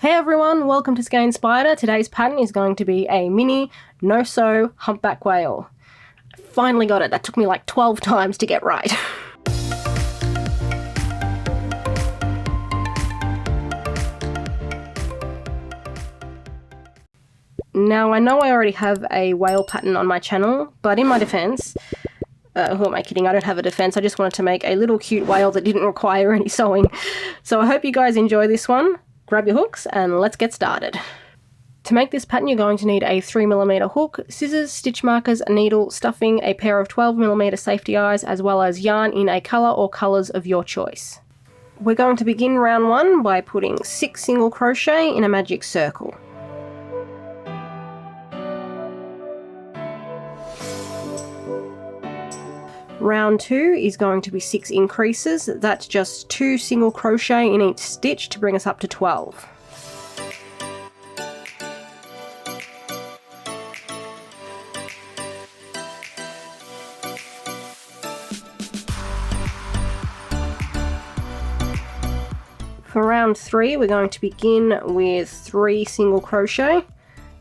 Hey everyone, welcome to Skein Spider. Today's pattern is going to be a mini no-sew humpback whale. I finally got it. That took me like 12 times to get right. Now I know I already have a whale pattern on my channel, but in my defense, who am I kidding? I don't have a defense. I just wanted to make a little cute whale that didn't require any sewing. So I hope you guys enjoy this one. Grab your hooks and let's get started. To make this pattern, you're going to need a 3mm hook, scissors, stitch markers, a needle, stuffing, a pair of 12mm safety eyes, as well as yarn in a colour or colours of your choice. We're going to begin round 1 by putting 6 single crochet in a magic circle. Round 2 is going to be 6 increases. That's just 2 single crochet in each stitch to bring us up to 12. For round 3, we're going to begin with 3 single crochet,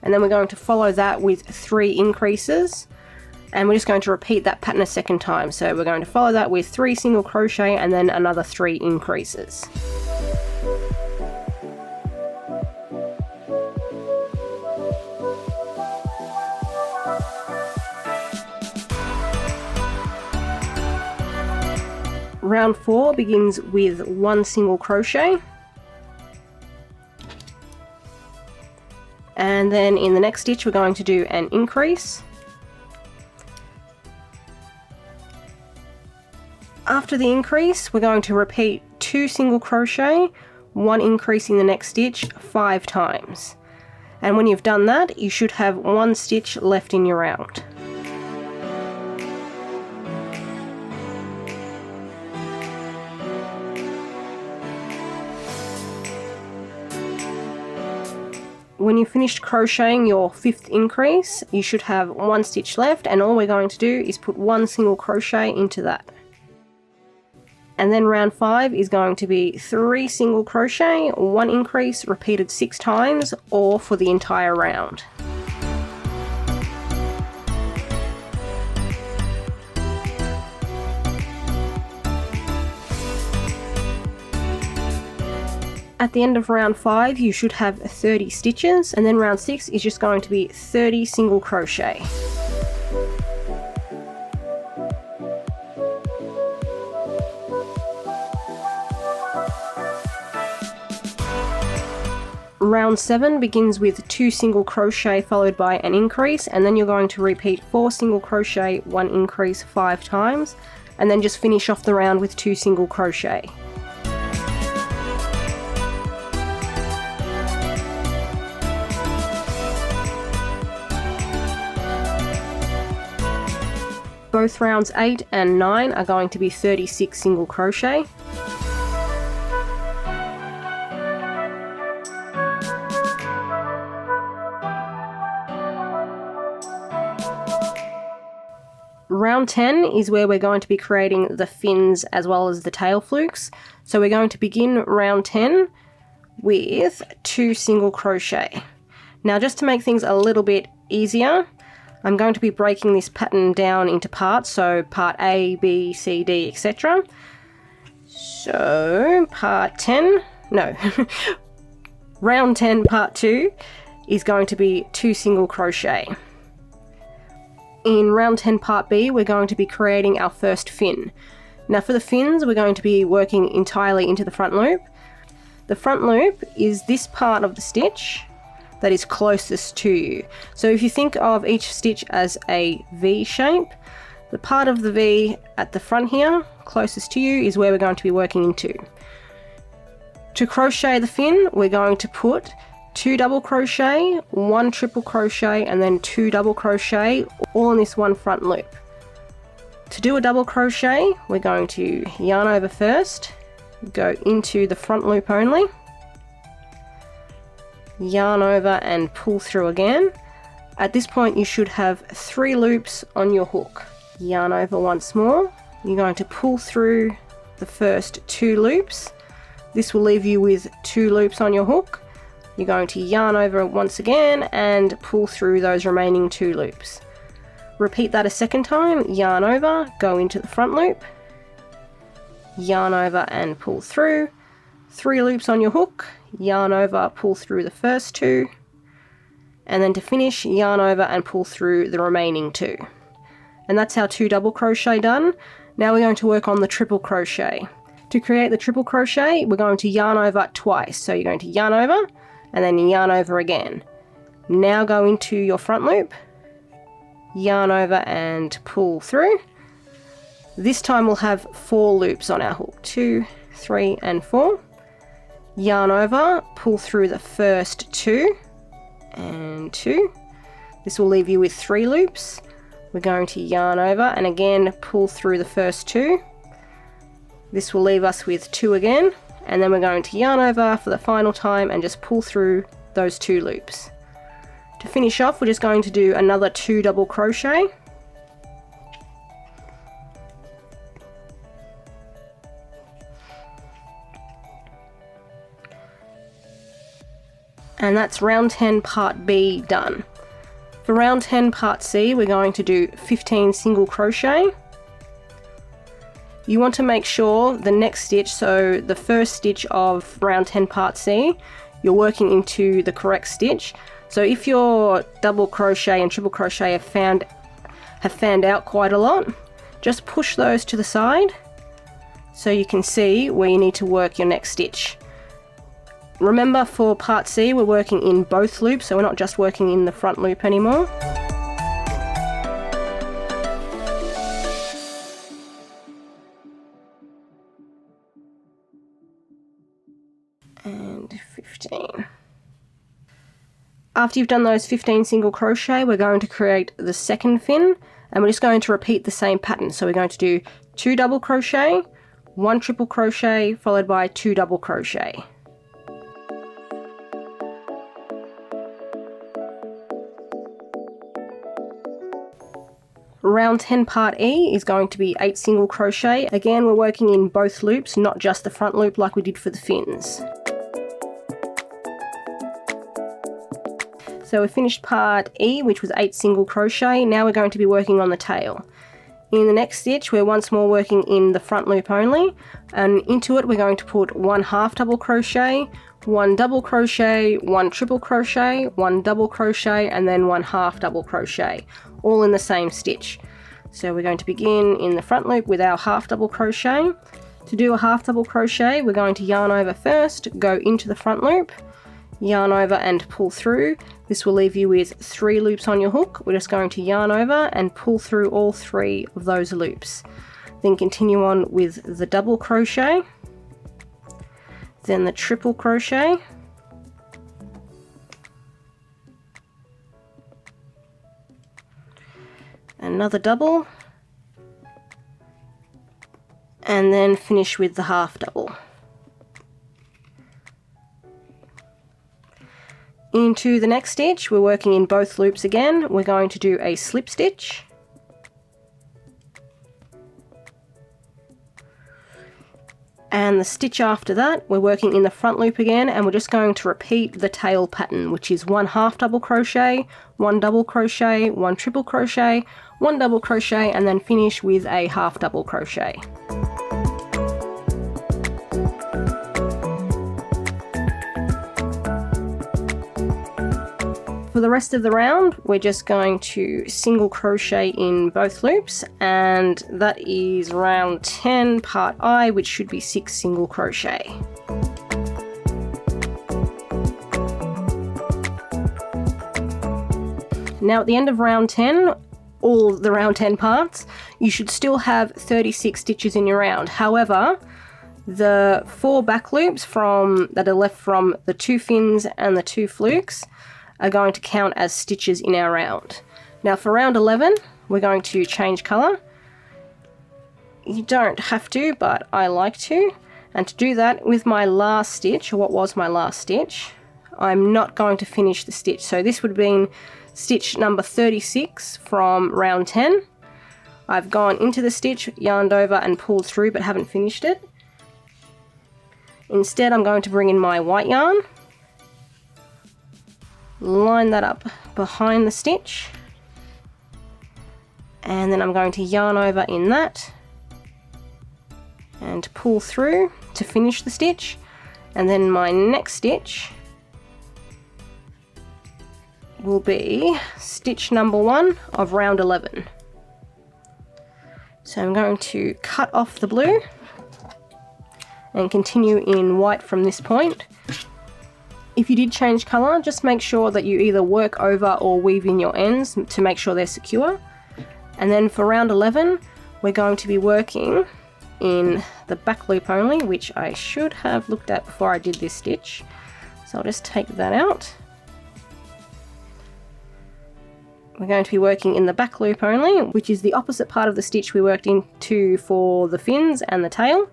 and then we're going to follow that with 3 increases. And we're just going to repeat that pattern a second time. So we're going to follow that with 3 single crochet and then another 3 increases. Round 4 begins with 1 single crochet. And then in the next stitch we're going to do an increase. After the increase, we're going to repeat 2 single crochet, 1 increase in the next stitch 5 times. And when you've done that, you should have 1 stitch left in your round. When you've finished crocheting your 5th increase, you should have 1 stitch left, and all we're going to do is put 1 single crochet into that. And then round 5 is going to be 3 single crochet, 1 increase repeated 6 times, or for the entire round. At the end of round 5 you should have 30 stitches, and then round 6 is just going to be 30 single crochet. Round 7 begins with 2 single crochet followed by an increase, and then you're going to repeat 4 single crochet, 1 increase 5 times, and then just finish off the round with 2 single crochet. Both rounds 8 and 9 are going to be 36 single crochet. Round 10 is where we're going to be creating the fins as well as the tail flukes. So we're going to begin round 10 with 2 single crochet. Now just to make things a little bit easier, I'm going to be breaking this pattern down into parts, so part A, B, C, D, etc. So round 10 part 2 is going to be 2 single crochet. In round 10 part B, we're going to be creating our first fin. Now for the fins, we're going to be working entirely into the front loop. The front loop is this part of the stitch that is closest to you. So if you think of each stitch as a V shape, the part of the V at the front here, closest to you, is where we're going to be working into. To crochet the fin, we're going to put 2 double crochet, 1 triple crochet, and then 2 double crochet, all in this one front loop. To do a double crochet, we're going to yarn over first, go into the front loop only, yarn over and pull through again. At this point you should have 3 loops on your hook. Yarn over once more, you're going to pull through the first 2 loops. This will leave you with 2 loops on your hook. You're going to yarn over once again and pull through those remaining 2 loops. Repeat that a second time, yarn over, go into the front loop, yarn over and pull through, 3 loops on your hook, yarn over, pull through the first 2, and then to finish, yarn over and pull through the remaining 2. And that's our 2 double crochet done. Now we're going to work on the triple crochet. To create the triple crochet, we're going to yarn over twice. So you're going to yarn over and then yarn over again. Now go into your front loop, yarn over and pull through. This time we'll have 4 loops on our hook, 2, 3 and 4. Yarn over, pull through the first 2 and 2. This will leave you with 3 loops. We're going to yarn over and again pull through the first 2. This will leave us with 2 again, and then we're going to yarn over for the final time and just pull through those 2 loops. To finish off, we're just going to do another 2 double crochet. And that's round 10 part B done. For round 10 part C, we're going to do 15 single crochet. You want to make sure the next stitch, so the first stitch of round 10 part C, you're working into the correct stitch. So if your double crochet and triple crochet have fanned out quite a lot, just push those to the side so you can see where you need to work your next stitch. Remember, for part C we're working in both loops, so we're not just working in the front loop anymore. And 15. After you've done those 15 single crochet, we're going to create the second fin, and we're just going to repeat the same pattern. So we're going to do 2 double crochet, 1 triple crochet, followed by 2 double crochet. Round 10 part E is going to be 8 single crochet. Again, we're working in both loops, not just the front loop like we did for the fins. So we finished part E, which was 8 single crochet. Now we're going to be working on the tail. In the next stitch, we're once more working in the front loop only, and into it we're going to put 1 half double crochet, 1 double crochet, 1 triple crochet, 1 double crochet, and then 1 half double crochet, all in the same stitch. So we're going to begin in the front loop with our half double crochet. To do a half double crochet, we're going to yarn over first, go into the front loop, yarn over and pull through. This will leave you with 3 loops on your hook. We're just going to yarn over and pull through all 3 of those loops. Then continue on with the double crochet, then the triple crochet, another double, and then finish with the half double. Into the next stitch, we're working in both loops again. We're going to do a slip stitch, and the stitch after that we're working in the front loop again, and we're just going to repeat the tail pattern, which is 1 half double crochet, 1 double crochet, 1 triple crochet, 1 double crochet, and then finish with a half double crochet. For the rest of the round, we're just going to single crochet in both loops, and that is round 10 part I, which should be 6 single crochet. Now at the end of round 10, all the round 10 parts, you should still have 36 stitches in your round. However, the 4 back loops that are left from the 2 fins and the 2 flukes are going to count as stitches in our round. Now for round 11, we're going to change colour. You don't have to, but I like to. And to do that, with my last stitch, or what was my last stitch, I'm not going to finish the stitch. So this would have been stitch number 36 from round 10. I've gone into the stitch, yarned over and pulled through, but haven't finished it. Instead, I'm going to bring in my white yarn, line that up behind the stitch, and then I'm going to yarn over in that and pull through to finish the stitch. And then my next stitch will be stitch number 1 of round 11. So I'm going to cut off the blue and continue in white from this point. If you did change colour, just make sure that you either work over or weave in your ends to make sure they're secure. And then for round 11, we're going to be working in the back loop only, which I should have looked at before I did this stitch. So I'll just take that out. We're going to be working in the back loop only, which is the opposite part of the stitch we worked into for the fins and the tail.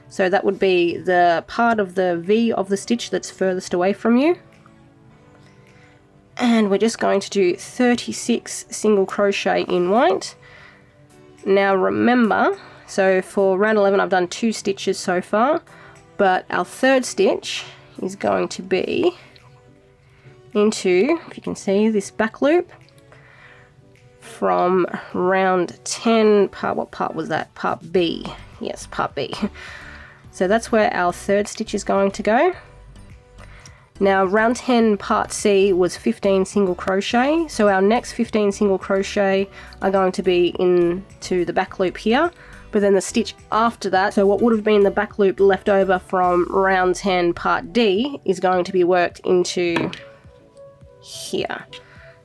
So that would be the part of the V of the stitch that's furthest away from you. And we're just going to do 36 single crochet in white. Now remember, so for round 11 I've done 2 stitches so far, but our third stitch is going to be into, if you can see, this back loop from round 10, what part was that? Part B. Yes, part B. So that's where our third stitch is going to go. Now round 10 part C was 15 single crochet, so our next 15 single crochet are going to be into the back loop here, but then the stitch after that, so what would have been the back loop left over from round 10 part D, is going to be worked into here.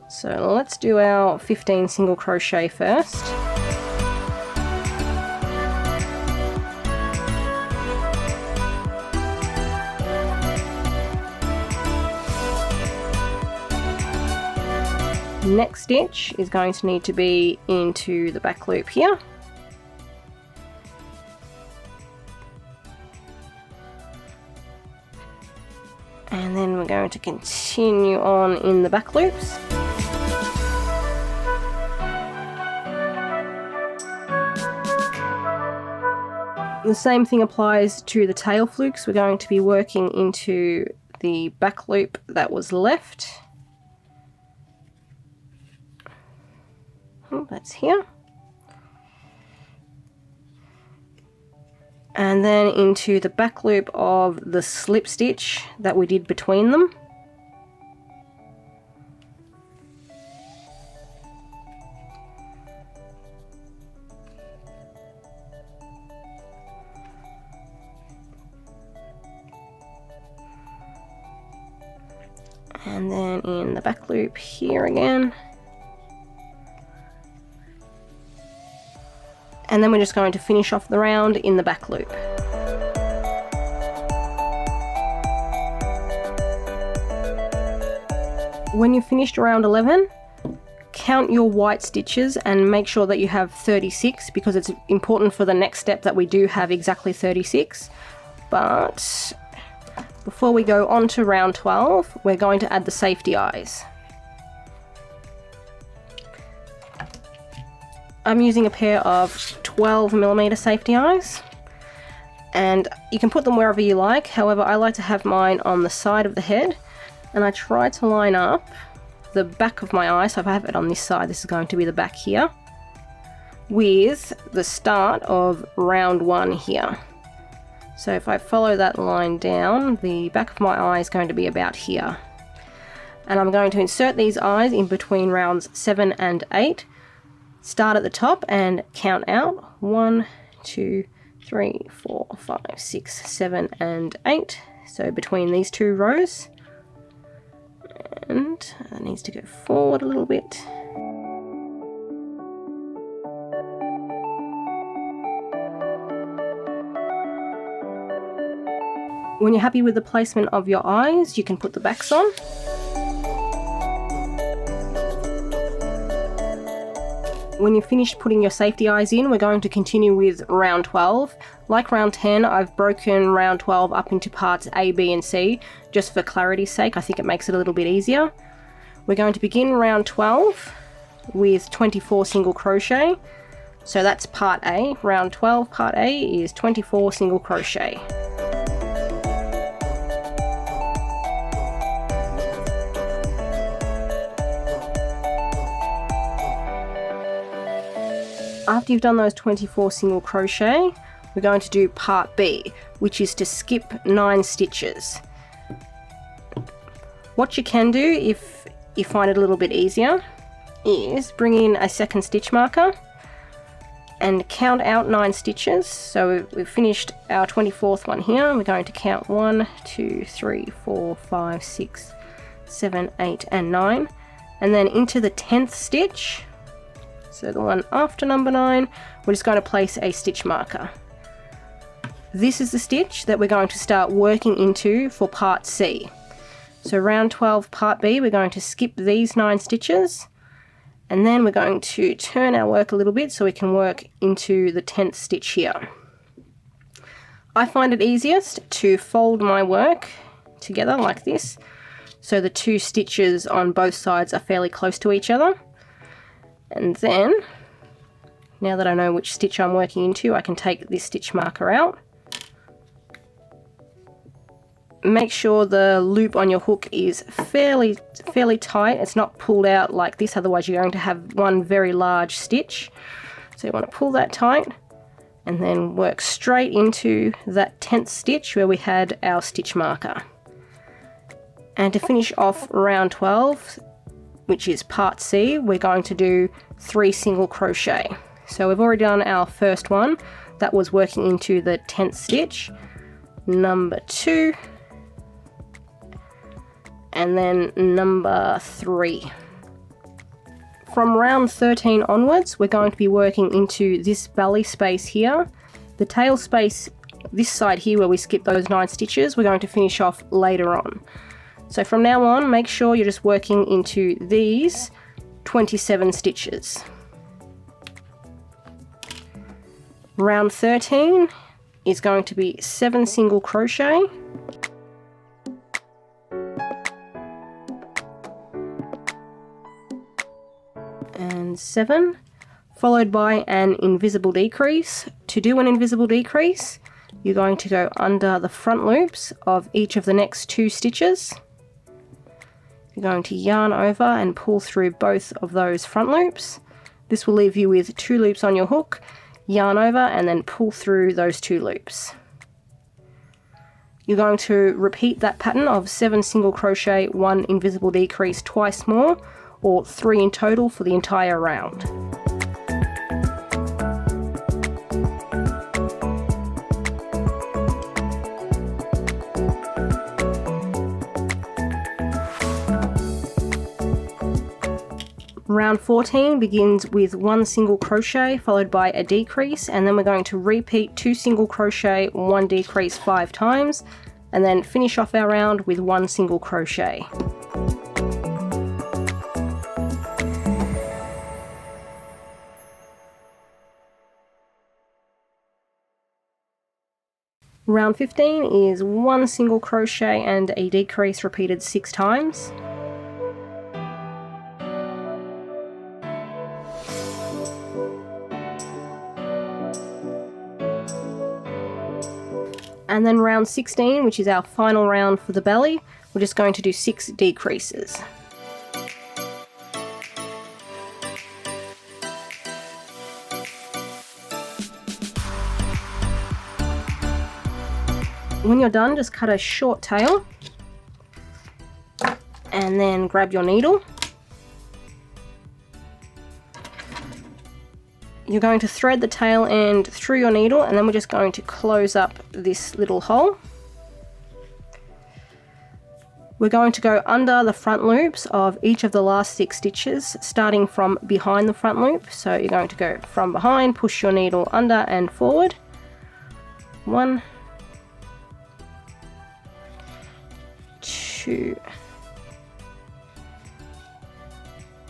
So let's do our 15 single crochet first. Next stitch is going to need to be into the back loop here. And then we're going to continue on in the back loops. The same thing applies to the tail flukes. We're going to be working into the back loop that was left. Oh, that's here. And then into the back loop of the slip stitch that we did between them. And then in the back loop here again. And then we're just going to finish off the round in the back loop. When you've finished round 11, count your white stitches and make sure that you have 36, because it's important for the next step that we do have exactly 36. But before we go on to round 12, we're going to add the safety eyes. I'm using a pair of 12mm safety eyes, and you can put them wherever you like. However, I like to have mine on the side of the head, and I try to line up the back of my eye. So if I have it on this side, this is going to be the back here, with the start of round 1 here. So if I follow that line down, the back of my eye is going to be about here. And I'm going to insert these eyes in between rounds 7 and 8. Start at the top and count out 1, 2, 3, 4, 5, 6, 7, and 8. So between these 2 rows. And that needs to go forward a little bit. When you're happy with the placement of your eyes, you can put the backs on. When you've finished putting your safety eyes in, we're going to continue with round 12. Like round 10, I've broken round 12 up into parts A, B, and C, just for clarity's sake. I think it makes it a little bit easier. We're going to begin round 12 with 24 single crochet. So that's part A. Round 12, part A is 24 single crochet. After you've done those 24 single crochet, we're going to do part B, which is to skip 9 stitches. What you can do if you find it a little bit easier is bring in a second stitch marker and count out 9 stitches. So we've finished our 24th one here. We're going to count 1, 2, 3, 4, 5, 6, 7, 8, and 9. And then into the 10th stitch, so the one after number 9, we're just going to place a stitch marker. This is the stitch that we're going to start working into for part C. So round 12 part B, we're going to skip these 9 stitches, and then we're going to turn our work a little bit so we can work into the 10th stitch here. I find it easiest to fold my work together like this, so the 2 stitches on both sides are fairly close to each other. And then, now that I know which stitch I'm working into, I can take this stitch marker out. Make sure the loop on your hook is fairly tight. It's not pulled out like this, otherwise you're going to have one very large stitch. So you want to pull that tight and then work straight into that 10th stitch where we had our stitch marker. And to finish off round 12, which is part C, we're going to do 3 single crochet. So we've already done our first one. That was working into the 10th stitch, number 2, and then number 3. From round 13 onwards, we're going to be working into this belly space here. The tail space, this side here where we skip those 9 stitches, we're going to finish off later on. So from now on, make sure you're just working into these 27 stitches. Round 13 is going to be 7 single crochet, and 7, followed by an invisible decrease. To do an invisible decrease, you're going to go under the front loops of each of the next 2 stitches. You're going to yarn over and pull through both of those front loops. This will leave you with 2 loops on your hook. Yarn over and then pull through those 2 loops. You're going to repeat that pattern of 7 single crochet, 1 invisible decrease twice more, or 3 in total for the entire round. Round 14 begins with 1 single crochet followed by a decrease, and then we're going to repeat 2 single crochet, 1 decrease 5 times, and then finish off our round with 1 single crochet. Round 15 is 1 single crochet and a decrease repeated 6 times. And then round 16, which is our final round for the belly, we're just going to do 6 decreases. When you're done, just cut a short tail and then grab your needle. You're going to thread the tail end through your needle, and then we're just going to close up this little hole. We're going to go under the front loops of each of the last 6 stitches, starting from behind the front loop. So you're going to go from behind, push your needle under and forward. 1, 2,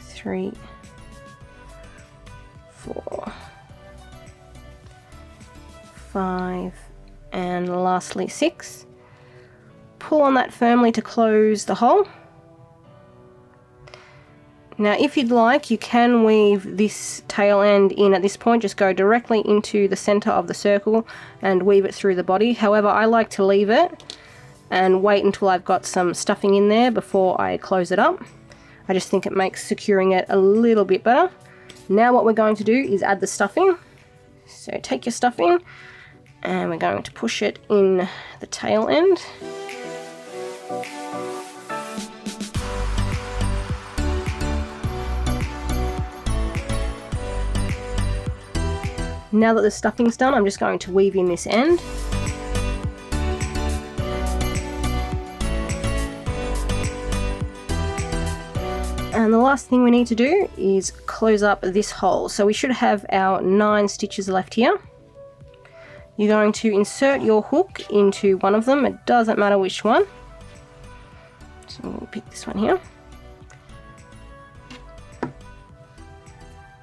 3, 4, 5, and lastly 6. Pull on that firmly to close the hole. Now if you'd like, you can weave this tail end in at this point. Just go directly into the center of the circle and weave it through the body. However, I like to leave it and wait until I've got some stuffing in there before I close it up. I just think it makes securing it a little bit better. Now what we're going to do is add the stuffing. So take your stuffing and we're going to push it in the tail end. Now that the stuffing's done, I'm just going to weave in this end. And the last thing we need to do is close up this hole. So we should have our 9 stitches left here. You're going to insert your hook into one of them. It doesn't matter which one. So we'll pick this one here.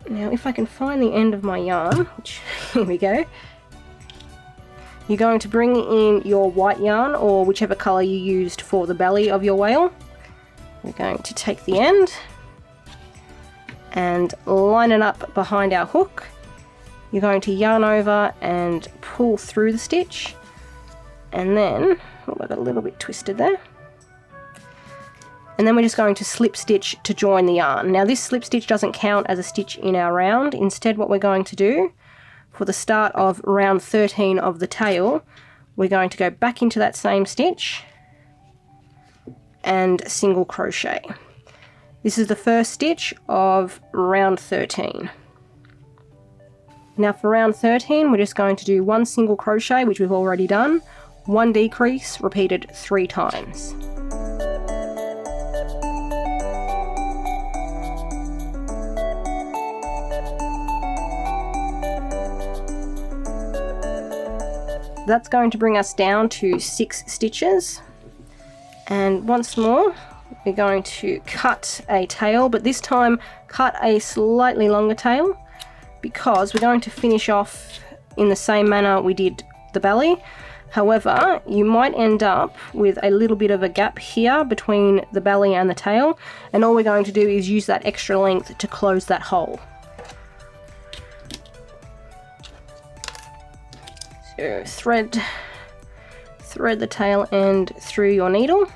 Now if I can find the end of my yarn, which here we go, you're going to bring in your white yarn or whichever colour you used for the belly of your whale. We're going to take the end and line it up behind our hook. You're going to yarn over and pull through the stitch, and then, oh, I got a little bit twisted there. And then we're just going to slip stitch to join the yarn. Now this slip stitch doesn't count as a stitch in our round. Instead what we're going to do for the start of round 13 of the tail, we're going to go back into that same stitch and single crochet. This is the first stitch of round 13. Now for round 13 we're just going to do 1 single crochet, which we've already done, 1 decrease repeated 3 times. That's going to bring us down to 6 stitches. And once more, we're going to cut a tail, but this time cut a slightly longer tail because we're going to finish off in the same manner we did the belly. However, you might end up with a little bit of a gap here between the belly and the tail, and all we're going to do is use that extra length to close that hole. So thread the tail end through your needle,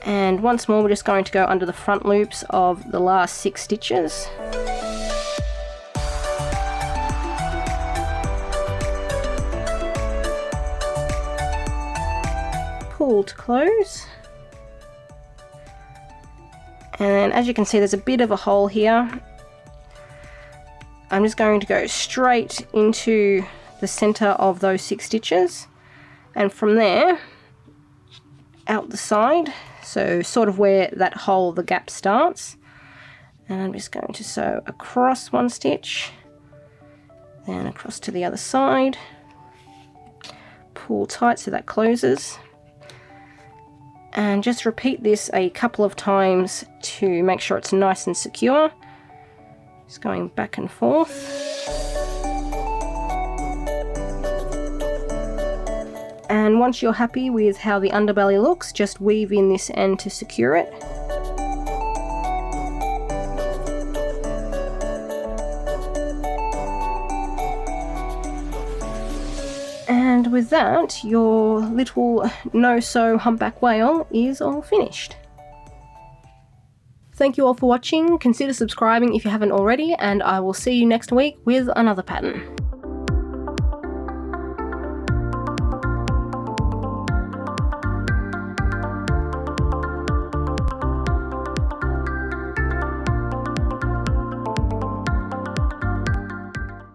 and once more we're just going to go under the front loops of the last 6 stitches. Pull to close, and then as you can see there's a bit of a hole here. I'm just going to go straight into the center of those 6 stitches, and from there out the side, so sort of where that hole, the gap starts, and I'm just going to sew across 1 stitch, then across to the other side, pull tight so that closes, and just repeat this a couple of times to make sure it's nice and secure. Just going back and forth. And once you're happy with how the underbelly looks, just weave in this end to secure it. And with that, your little no-sew humpback whale is all finished. Thank you all for watching. Consider subscribing if you haven't already, and I will see you next week with another pattern.